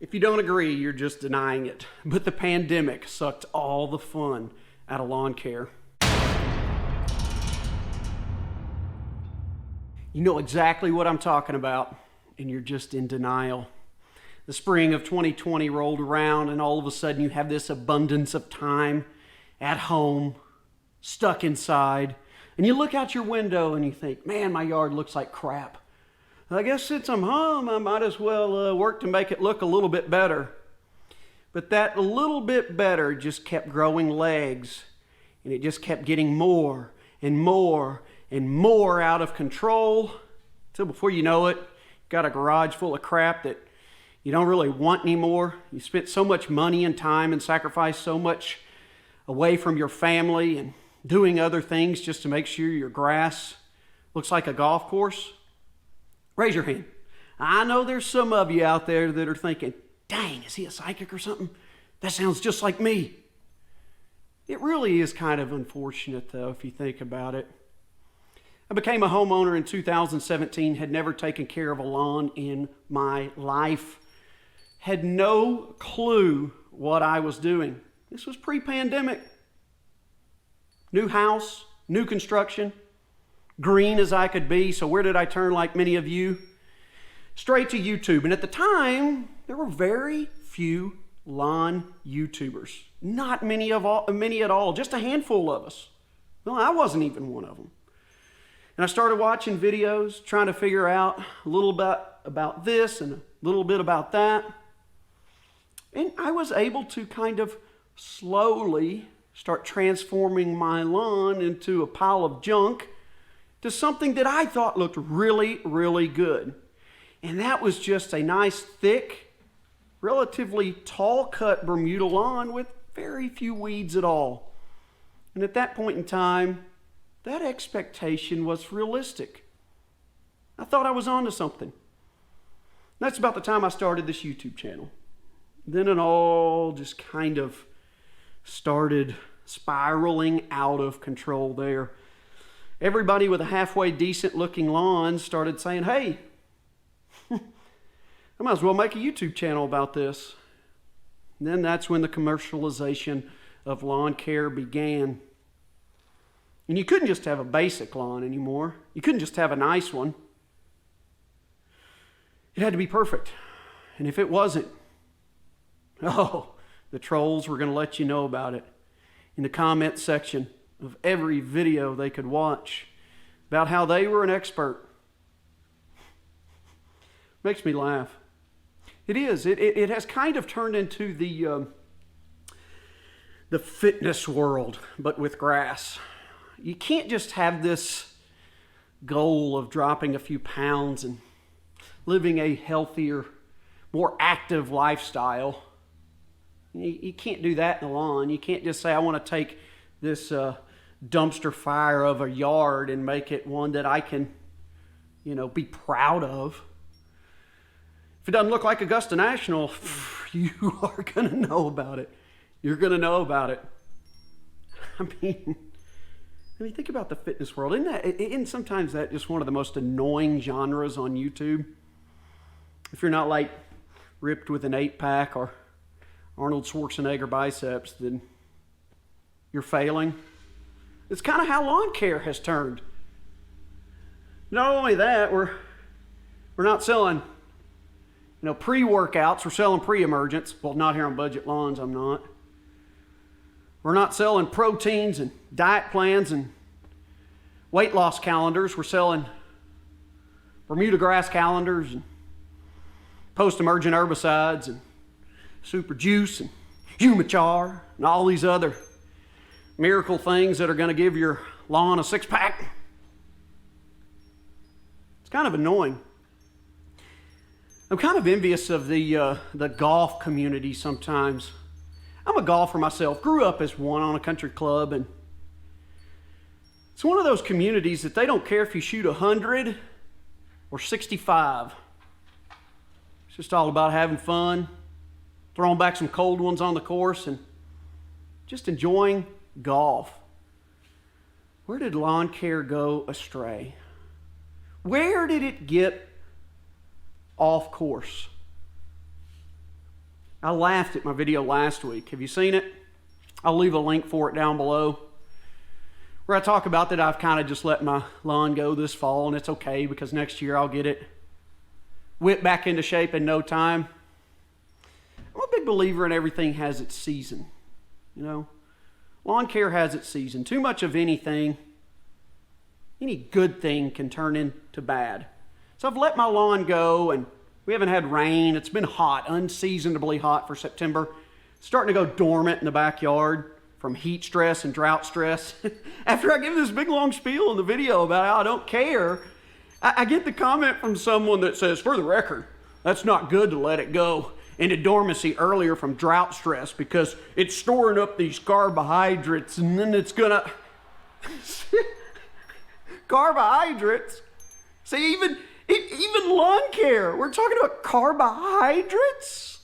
If you don't agree, you're just denying it. But the pandemic sucked all the fun out of lawn care. You know exactly what I'm talking about, and you're just in denial. The spring of 2020 rolled around, and all of a sudden you have this abundance of time at home, stuck inside, and you look out your window and you think, man, my yard looks like crap. I guess since I'm home, I might as well work to make it look a little bit better. But that little bit better just kept growing legs, and it just kept getting more and more and more out of control, till before you know it, you've got a garage full of crap that you don't really want anymore. You spent so much money and time and sacrificed so much away from your family and doing other things just to make sure your grass looks like a golf course. Raise your hand. I know there's some of you out there that are thinking, dang, is he a psychic or something? That sounds just like me. It really is kind of unfortunate, though, if you think about it. I became a homeowner in 2017, had never taken care of a lawn in my life, had no clue what I was doing. This was pre-pandemic. New house, new construction, green as I could be. So where did I turn, like many of you? Straight to YouTube. And at the time, there were very few lawn YouTubers. Not many at all, just a handful of us. Well, I wasn't even one of them. And I started watching videos, trying to figure out a little bit about this and a little bit about that. And I was able to kind of slowly start transforming my lawn into a pile of junk to something that I thought looked really, really good. And that was just a nice, thick, relatively tall-cut Bermuda lawn with very few weeds at all. And at that point in time, that expectation was realistic. I thought I was onto something. That's about the time I started this YouTube channel. Then it all just kind of started spiraling out of control there. Everybody with a halfway decent looking lawn started saying, hey, I might as well make a YouTube channel about this. And then that's when the commercialization of lawn care began. And you couldn't just have a basic lawn anymore. You couldn't just have a nice one. It had to be perfect. And if it wasn't, oh, the trolls were going to let you know about it in the comment section of every video they could watch about how they were an expert. Makes me laugh. It is. It has kind of turned into the fitness world, but with grass. You can't just have this goal of dropping a few pounds and living a healthier, more active lifestyle. You can't do that in the lawn. You can't just say, I want to take this dumpster fire of a yard and make it one that I can, be proud of. If it doesn't look like Augusta National, you are going to know about it. You're going to know about it. I mean, think about the fitness world. Isn't sometimes that just one of the most annoying genres on YouTube? If you're not like ripped with an 8-pack or Arnold Schwarzenegger biceps, then you're failing. It's kind of how lawn care has turned. Not only that, we're not selling, pre-workouts. We're selling pre-emergents. Well, not here on Budget Lawns, I'm not. We're not selling proteins and diet plans and weight loss calendars. We're selling bermudagrass calendars and post-emergent herbicides and super juice and humachar and all these other miracle things that are going to give your lawn a 6-pack. It's kind of annoying. I'm kind of envious of the golf community sometimes. I'm a golfer myself, grew up as one on a country club, and it's one of those communities that they don't care if you shoot 100 or 65. It's just all about having fun, throwing back some cold ones on the course, and just enjoying golf. Where did lawn care go astray? Where did it get off course? I laughed at my video last week. Have you seen it? I'll leave a link for it down below, where I talk about that I've kind of just let my lawn go this fall, and it's okay because next year I'll get it whipped back into shape in no time. I'm a big believer in everything has its season. You know, lawn care has its season. Too much of anything, any good thing can turn into bad. So I've let my lawn go, and we haven't had rain. It's been hot, unseasonably hot for September. It's starting to go dormant in the backyard from heat stress and drought stress. After I give this big long spiel in the video about how I don't care, I get the comment from someone that says, for the record, that's not good to let it go into dormancy earlier from drought stress because it's storing up these carbohydrates and then it's gonna... Carbohydrates? See, even lawn care, we're talking about carbohydrates?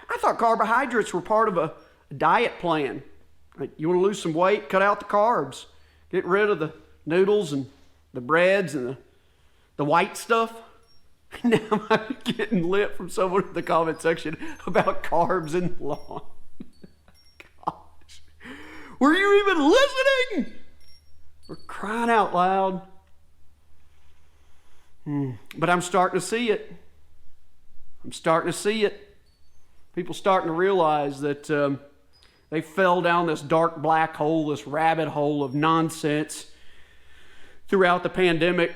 I thought carbohydrates were part of a diet plan. Like, you want to lose some weight, cut out the carbs. Get rid of the noodles and the breads and the white stuff. Now I'm getting lit from someone in the comment section about carbs and lawn. Gosh. Were you even listening? We're crying out loud. But I'm starting to see it. I'm starting to see it. People starting to realize that they fell down this dark black hole, this rabbit hole of nonsense throughout the pandemic.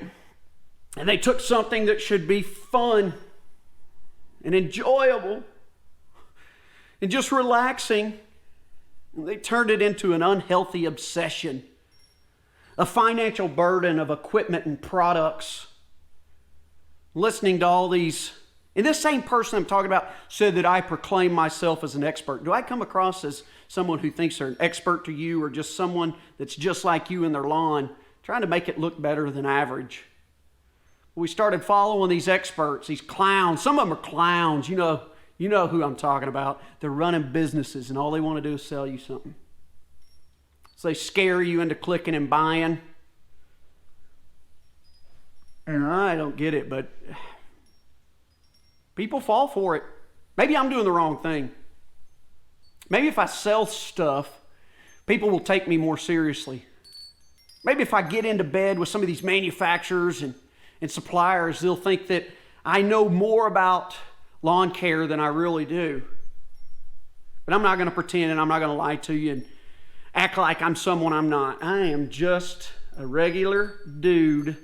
And they took something that should be fun and enjoyable and just relaxing, and they turned it into an unhealthy obsession, a financial burden of equipment and products. Listening to all these, and this same person I'm talking about said that I proclaim myself as an expert. Do I come across as someone who thinks they're an expert to you, or just someone that's just like you in their lawn, trying to make it look better than average? We started following these experts, these clowns. Some of them are clowns. You know who I'm talking about. They're running businesses, and all they want to do is sell you something. So they scare you into clicking and buying. And I don't get it, but people fall for it. Maybe I'm doing the wrong thing. Maybe if I sell stuff, people will take me more seriously. Maybe if I get into bed with some of these manufacturers and suppliers, they'll think that I know more about lawn care than I really do. But I'm not going to pretend, and I'm not going to lie to you and act like I'm someone I'm not. I am just a regular dude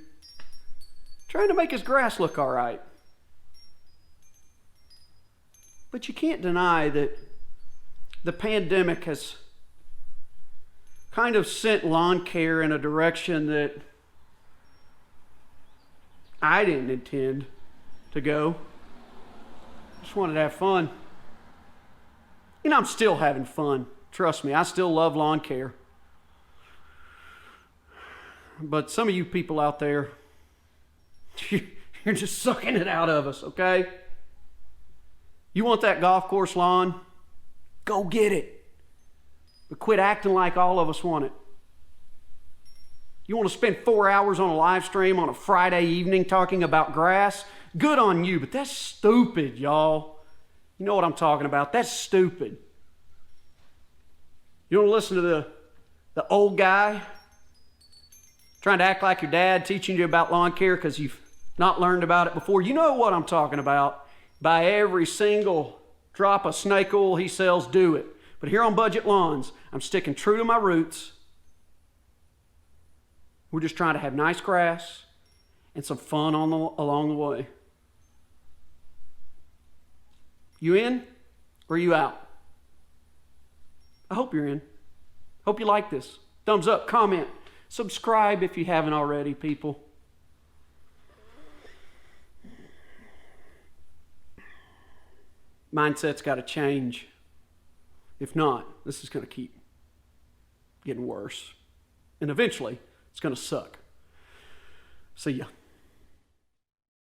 trying to make his grass look all right. But you can't deny that the pandemic has kind of sent lawn care in a direction that I didn't intend to go. Just wanted to have fun. You know, I'm still having fun. Trust me, I still love lawn care. But some of you people out there, you're just sucking it out of us, okay? You want that golf course lawn? Go get it. But quit acting like all of us want it. You want to spend 4 hours on a live stream on a Friday evening talking about grass? Good on you, but that's stupid, y'all. You know what I'm talking about. That's stupid. You want to listen to the old guy trying to act like your dad, teaching you about lawn care because you've not learned about it before? You know what I'm talking about. Buy every single drop of snake oil he sells, do it. But here on Budget Lawns, I'm sticking true to my roots. We're just trying to have nice grass and some fun along the way. You in or you out? I hope you're in. Hope you like this. Thumbs up, comment, subscribe if you haven't already, people. Mindset's got to change. If not, this is going to keep getting worse. And eventually, it's going to suck. See ya.